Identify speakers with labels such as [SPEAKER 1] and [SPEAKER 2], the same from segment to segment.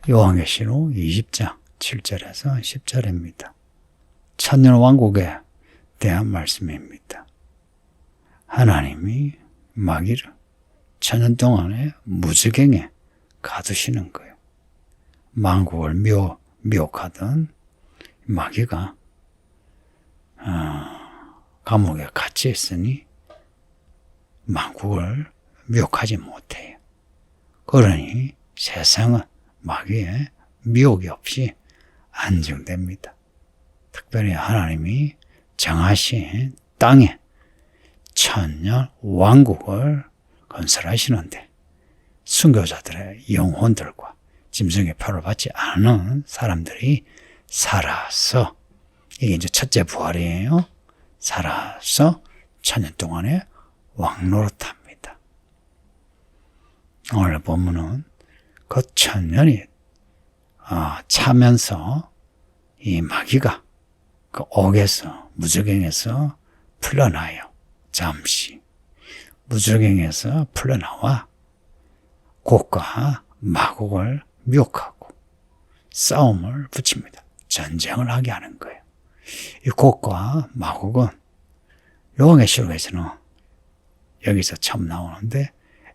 [SPEAKER 1] 요한계시록 20장 7절에서 10절입니다. 천년왕국에 대한 말씀입니다. 하나님이 마귀를 천년 동안에 무저갱에 가두시는 거예요. 만국을 미혹하던 마귀가 감옥에 갇혀 있으니 만국을 미혹하지 못해요. 그러니 세상은 마귀의 미혹이 없이 안정됩니다. 특별히 하나님이 정하신 땅에 천년 왕국을 건설하시는데 순교자들의 영혼들과 짐승의 표를 받지 않은 사람들이 살아서, 이게 이제 첫째 부활이에요. 살아서 천년 동안에 왕노릇합니다. 오늘 본문은 그 천년이 차면서 이 마귀가 그 옥에서, 무저갱에서 풀려나요. 잠시 무저갱에서 풀려나와 곡과 마곡을 미혹하고 싸움을 붙입니다. 전쟁을 하게 하는 거예요. 이 곡과 마곡은 요한계시록에서는 여기서 처음 나오는데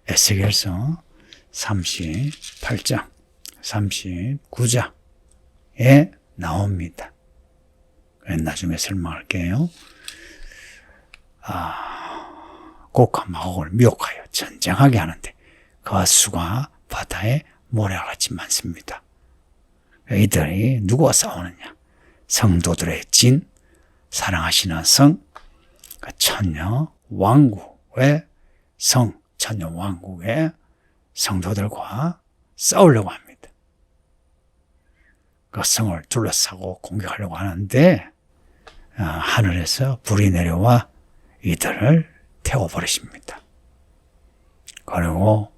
[SPEAKER 1] 에스겔서 38장 39장에 나옵니다. 나중에 설명할게요. 곡과 마곡을 미혹하여 전쟁하게 하는데 그와 수가 바다에 모래같이 많습니다. 이들이 누구와 싸우느냐? 성도들의 진, 사랑하시는 성, 천년 왕국의 성, 천년 왕국의 성도들과 싸우려고 합니다. 그 성을 둘러싸고 공격하려고 하는데 하늘에서 불이 내려와 이들을 태워버리십니다. 그리고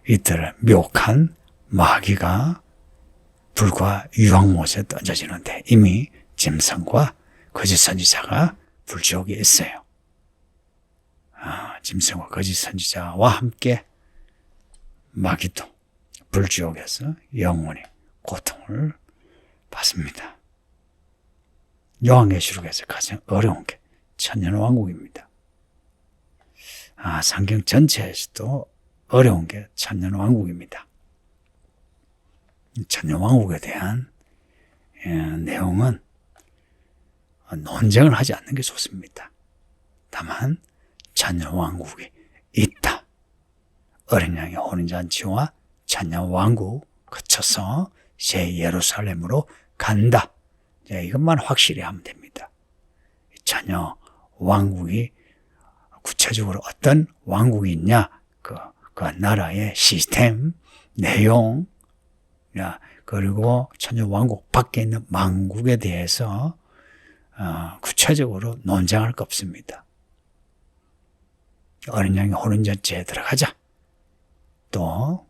[SPEAKER 1] 이들을 미혹한 마귀가 불과 유황못에 던져지는데 이미 짐승과 거짓 선지자가 불지옥에 있어요. 짐승과 거짓 선지자와 함께 마귀도 불지옥에서 영원히 고통을 받습니다. 요한계시록에서 가장 어려운 게 천년왕국입니다. 성경 전체에서도 어려운 게 천년왕국입니다. 천년왕국에 대한 내용은 논쟁을 하지 않는 게 좋습니다. 다만 천년왕국이 있다. 어린 양의 혼인잔치와 천년왕국 거쳐서 새 예루살렘으로 간다. 이것만 확실히 하면 됩니다. 천년왕국이 구체적으로 어떤 왕국이 있냐, 그 나라의 시스템, 내용, 그리고 천년왕국 밖에 있는 망국에 대해서 구체적으로 논쟁할 거 없습니다. 어린 양의 혼인잔치에 들어가자. 또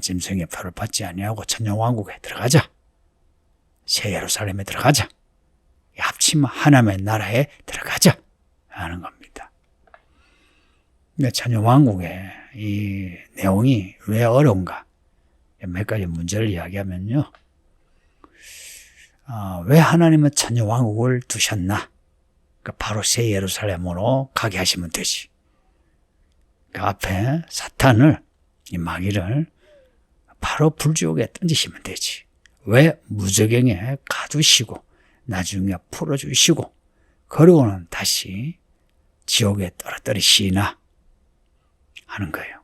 [SPEAKER 1] 짐승의 표를 받지 아니하고 천년왕국에 들어가자. 새 예루살렘에 들어가자. 합치면 하나님의 나라에 들어가자 하는 겁니다. 천년왕국의 이 내용이 왜 어려운가? 몇 가지 문제를 이야기하면요. 왜 하나님은 천년왕국을 두셨나? 바로 새 예루살렘으로 가게 하시면 되지. 그 앞에 사탄을, 이 마귀를 바로 불지옥에 던지시면 되지. 왜 무저갱에 가두시고 나중에 풀어주시고 그러고는 다시 지옥에 떨어뜨리시나 하는 거예요.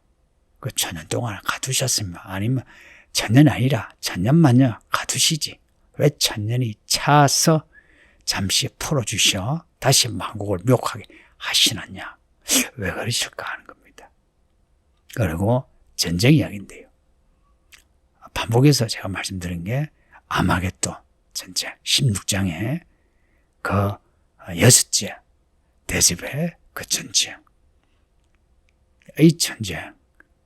[SPEAKER 1] 그 천년 동안 가두셨으면, 아니면 천년이 아니라 천년만년 가두시지. 왜 천년이 차서 잠시 풀어주셔 다시 만국을 미혹하게 하시느냐? 왜 그러실까 하는 겁니다. 그리고 전쟁 이야기인데요. 반복해서 제가 말씀드린 게 아마겟돈 전쟁 16장에 그 여섯째 대접의 그 전쟁, 이 전쟁이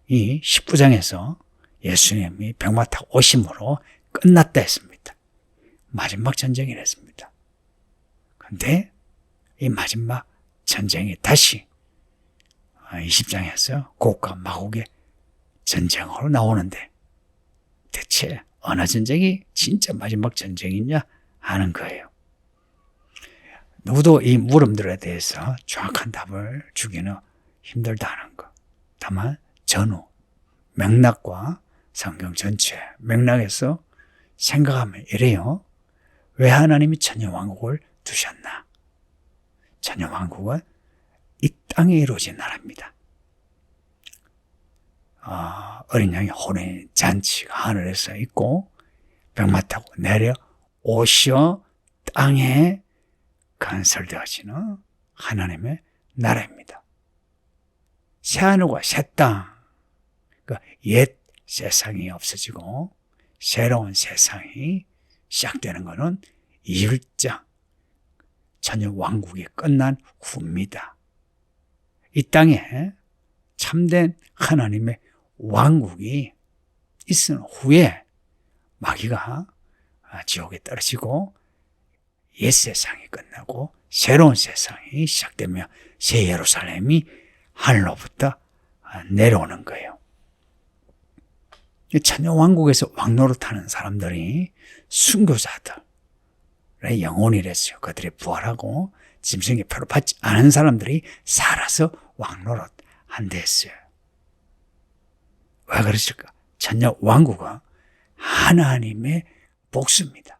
[SPEAKER 1] 19장에서 예수님이 병마 타고 오심으로 끝났다 했습니다. 마지막 전쟁이라 했습니다. 그런데 이 마지막 전쟁이 다시 20장에서 곡과 마곡의 전쟁으로 나오는데 대체 어느 전쟁이 진짜 마지막 전쟁이냐 하는 거예요. 누구도 이 물음들에 대해서 정확한 답을 주기는 힘들다는 거. 다만 전후 맥락과 성경 전체 맥락에서 생각하면 이래요. 왜 하나님이 천년왕국을 두셨나? 천년왕국은 이 땅에 이루어진 나라입니다. 어린 양의 혼인 잔치가 하늘에서 있고 병마 타고 내려오셔 땅에 건설되어지는 하나님의 나라입니다. 새하늘과 새 땅, 그러니까 옛 세상이 없어지고 새로운 세상이 시작되는 것은 2일장 천년왕국이 끝난 후입니다. 이 땅에 참된 하나님의 왕국이 있은 후에 마귀가 지옥에 떨어지고 옛 세상이 끝나고 새로운 세상이 시작되며 새 예루살렘이 하늘로부터 내려오는 거예요. 천년왕국에서 왕노릇하는 사람들이 순교자들의 영혼이랬어요. 그들이 부활하고 짐승의 표를 받지 않은 사람들이 살아서 왕노릇 한다 했어요. 왜 그러실까? 천년왕국은 하나님의 복수입니다.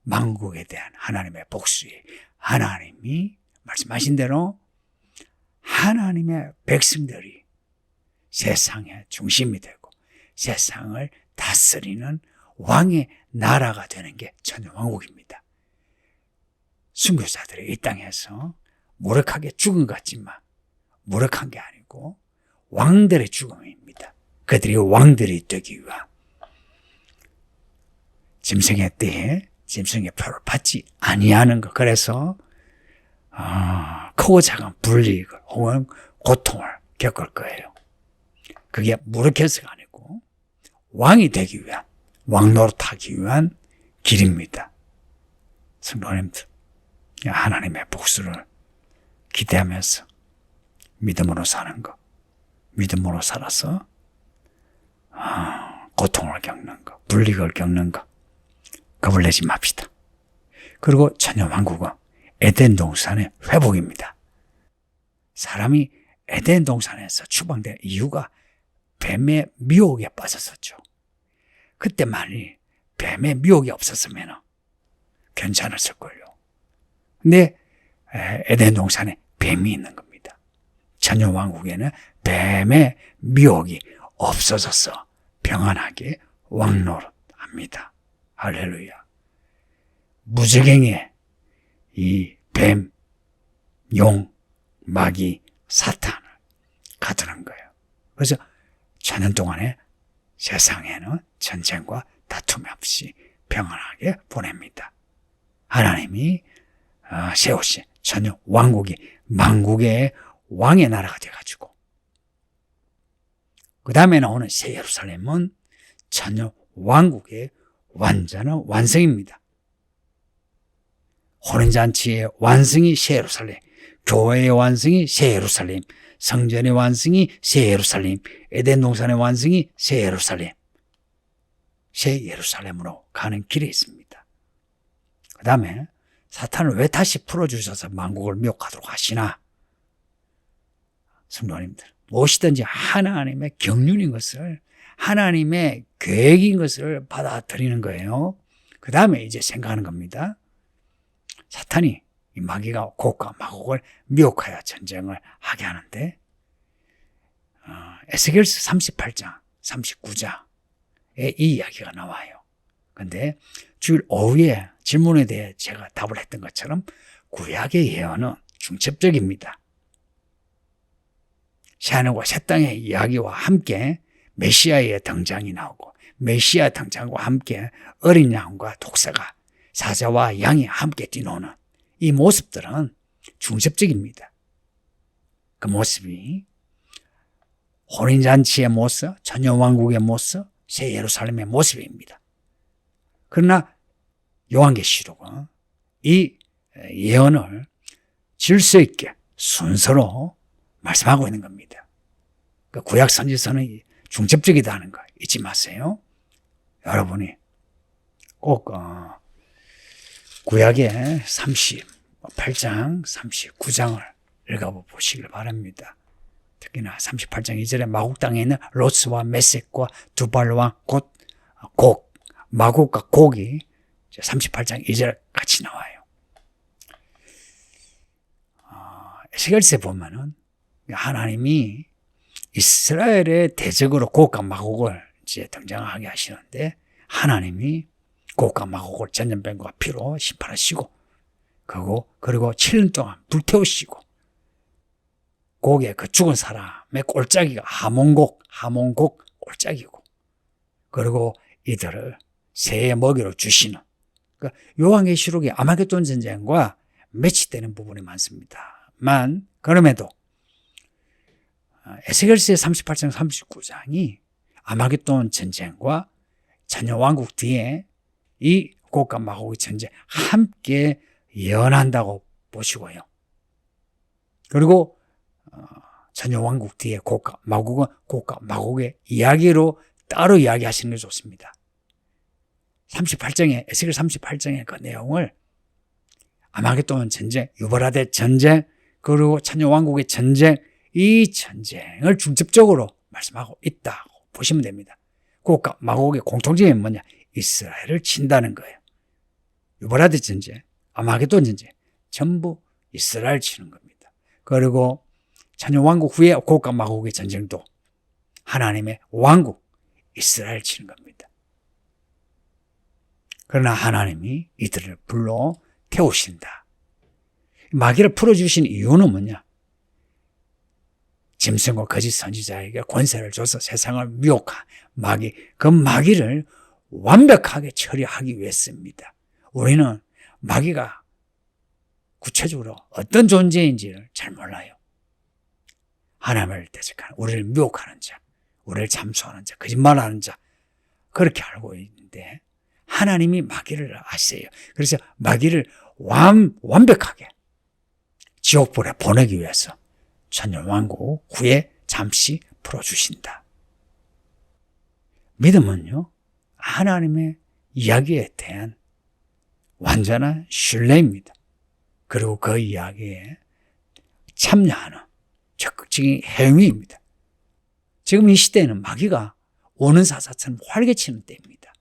[SPEAKER 1] 만국에 대한 하나님의 복수에 하나님이 말씀하신 대로 하나님의 백성들이 세상의 중심이 되고 세상을 다스리는 왕의 나라가 되는 게 천년왕국입니다. 순교자들이 이 땅에서 무력하게 죽은 것 같지만 무력한 게 아니고 왕들의 죽음입니다. 그들이 왕들이 되기 위한 짐승의 때에 짐승의 표를 받지 아니하는 것. 그래서 크고 작은 불이익을 혹은 고통을 겪을 거예요. 그게 무력해서가 아니고 왕이 되기 위한, 왕노릇하기 위한 길입니다. 성도님들, 하나님의 복수를 기대하면서 믿음으로 사는 것, 믿음으로 살아서 고통을 겪는 것, 불이익을 겪는 것 겁을 내지 맙시다. 그리고 천년왕국은 에덴 동산의 회복입니다. 사람이 에덴 동산에서 추방된 이유가 뱀의 미혹에 빠졌었죠. 그때 만일 뱀의 미혹이 없었으면 괜찮았을걸요. 근데 에덴 동산에 뱀이 있는 겁니다. 천년왕국에는 뱀의 미혹이 없어져서 평안하게 왕노릇합니다. 할렐루야. 무적행에 이 뱀, 용, 마귀, 사탄을 가두는 거예요. 그래서 천년 동안에 세상에는 전쟁과 다툼 없이 평안하게 보냅니다. 하나님이 세우신 천년 왕국이 만국의 왕의 나라가 돼가지고 그 다음에 나오는 새 예루살렘은 천년 왕국의 완전한 완성입니다. 혼인잔치의 완성이 새 예루살렘, 교회의 완성이 새 예루살렘, 성전의 완성이 새 예루살렘, 에덴 동산의 완성이 새 예루살렘, 새 예루살렘으로 가는 길에 있습니다. 그 다음에 사탄을 왜 다시 풀어주셔서 만국을 미혹하도록 하시나? 성도님들, 무엇이든지 하나님의 경륜인 것을, 하나님의 계획인 것을 받아들이는 거예요. 그 다음에 이제 생각하는 겁니다. 사탄이, 이 마귀가 곡과 마곡을 미혹하여 전쟁을 하게 하는데, 에스겔서 38장, 39장에 이 이야기가 나와요. 근데 주일 오후에 질문에 대해 제가 답을 했던 것처럼 구약의 예언은 중첩적입니다. 새하늘과 새 땅의 이야기와 함께 메시아의 등장이 나오고 메시아 등장과 함께 어린 양과 독사가 사자와 양이 함께 뛰노는 이 모습들은 중첩적입니다. 그 모습이 혼인잔치의 모습, 천년왕국의 모습, 새 예루살렘의 모습입니다. 그러나 요한계시록은 이 예언을 질서 있게 순서로 말씀하고 있는 겁니다. 그 구약 선지서는 중첩적이다 하는 거 잊지 마세요. 여러분이 꼭 구약의 38장, 39장을 읽어보시길 바랍니다. 특히나 38장 2절에 마국 땅에 있는 로스와 메섹과 두발왕 곧 곡, 마국과 곡이 38장 2절 같이 나와요. 에스겔서에 보면은 하나님이 이스라엘의 대적으로 곡과 마곡을 이제 등장하게 하시는데, 하나님이 곡과 마곡을 전염병과 피로 심판하시고, 그리고 7년 동안 불태우시고, 곡의 그 죽은 사람의 꼴짜기가 하몬곡 꼴짜기고, 그리고 이들을 새의 먹이로 주시는, 그러니까 요한계시록의 아마겟돈 전쟁과 매치되는 부분이 많습니다만, 그럼에도 에스겔서의 38장 39장이 아마겟돈 전쟁과 자녀왕국 뒤에 이 곡과 마곡의 전쟁 함께 예언한다고 보시고요. 그리고 자녀왕국 뒤에 곡과 마곡은 곡과 마곡의 이야기로 따로 이야기하시는 게 좋습니다. 38장에 에스겔 38장의 그 내용을 아마겟돈 전쟁, 유브라데 전쟁, 그리고 자녀왕국의 전쟁, 이 전쟁을 중첩적으로 말씀하고 있다고 보시면 됩니다. 곡과 마곡의 공통점이 뭐냐? 이스라엘을 친다는 거예요. 유브라데 전쟁, 아마겟돈 전쟁 전부 이스라엘 치는 겁니다. 그리고 자녀왕국 후에 곡과 마곡의 전쟁도 하나님의 왕국 이스라엘 치는 겁니다. 그러나 하나님이 이들을 불러 태우신다. 마귀를 풀어주신 이유는 뭐냐? 짐승과 거짓 선지자에게 권세를 줘서 세상을 미혹한 마귀, 그 마귀를 완벽하게 처리하기 위해서입니다. 우리는 마귀가 구체적으로 어떤 존재인지를 잘 몰라요. 하나님을 대적하는, 우리를 미혹하는 자, 우리를 잠수하는 자, 거짓말하는 자, 그렇게 알고 있는데 하나님이 마귀를 아세요. 그래서 마귀를 완벽하게 지옥불에 보내기 위해서 천년왕국 후에 잠시 풀어주신다. 믿음은요, 하나님의 이야기에 대한 완전한 신뢰입니다. 그리고 그 이야기에 참여하는 적극적인 행위입니다. 지금 이 시대에는 마귀가 오는 사자처럼 활개치는 때입니다.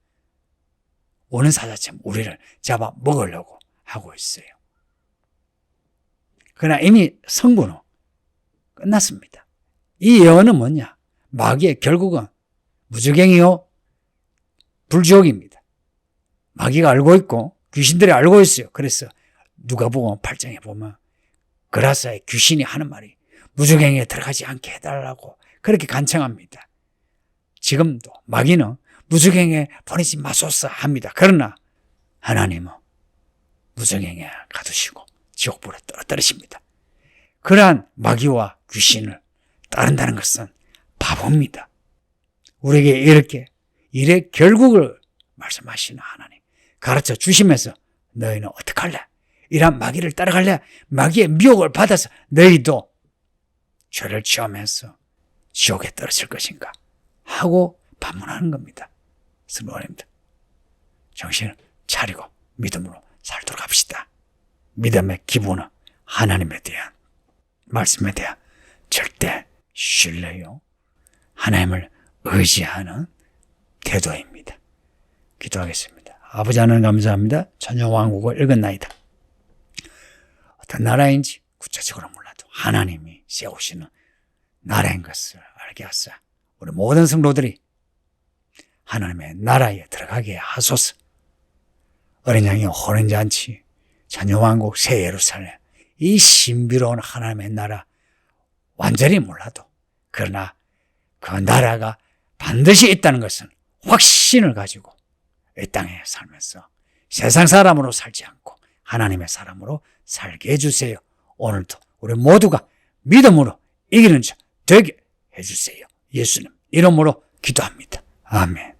[SPEAKER 1] 오는 사자처럼 우리를 잡아 먹으려고 하고 있어요. 그러나 이미 승부는 끝났습니다. 이 예언은 뭐냐? 마귀의 결국은 무저갱이요, 불지옥입니다. 마귀가 알고 있고 귀신들이 알고 있어요. 그래서 누가복음 8장에 보면 그라사의 귀신이 하는 말이 무저갱이에 들어가지 않게 해달라고 그렇게 간청합니다. 지금도 마귀는 무저갱이에 보내지 마소서 합니다. 그러나 하나님은 무저갱이에 가두시고 지옥불에 떨어뜨리십니다. 그러한 마귀와 귀신을 따른다는 것은 바보입니다. 우리에게 이렇게 일의 결국을 말씀하시는 하나님, 가르쳐 주시면서 너희는 어떻게 할래? 이런 마귀를 따라갈래? 마귀의 미혹을 받아서 너희도 죄를 지으면서 지옥에 떨어질 것인가? 하고 반문하는 겁니다. 성도님들, 정신을 차리고 믿음으로 살도록 합시다. 믿음의 기본은 하나님에 대한 말씀에 대한 절대 신뢰요, 하나님을 의지하는 태도입니다. 기도하겠습니다. 아버지 하나님 감사합니다. 천년왕국을 읽었나이다. 어떤 나라인지 구체적으로 몰라도 하나님이 세우시는 나라인 것을 알게 하사 우리 모든 성도들이 하나님의 나라에 들어가게 하소서. 어린 양의 호른잔치, 천년왕국, 새 예루살렘, 이 신비로운 하나님의 나라 완전히 몰라도, 그러나 그 나라가 반드시 있다는 것은 확신을 가지고 이 땅에 살면서 세상 사람으로 살지 않고 하나님의 사람으로 살게 해주세요. 오늘도 우리 모두가 믿음으로 이기는 자 되게 해주세요. 예수님 이름으로 기도합니다. 아멘.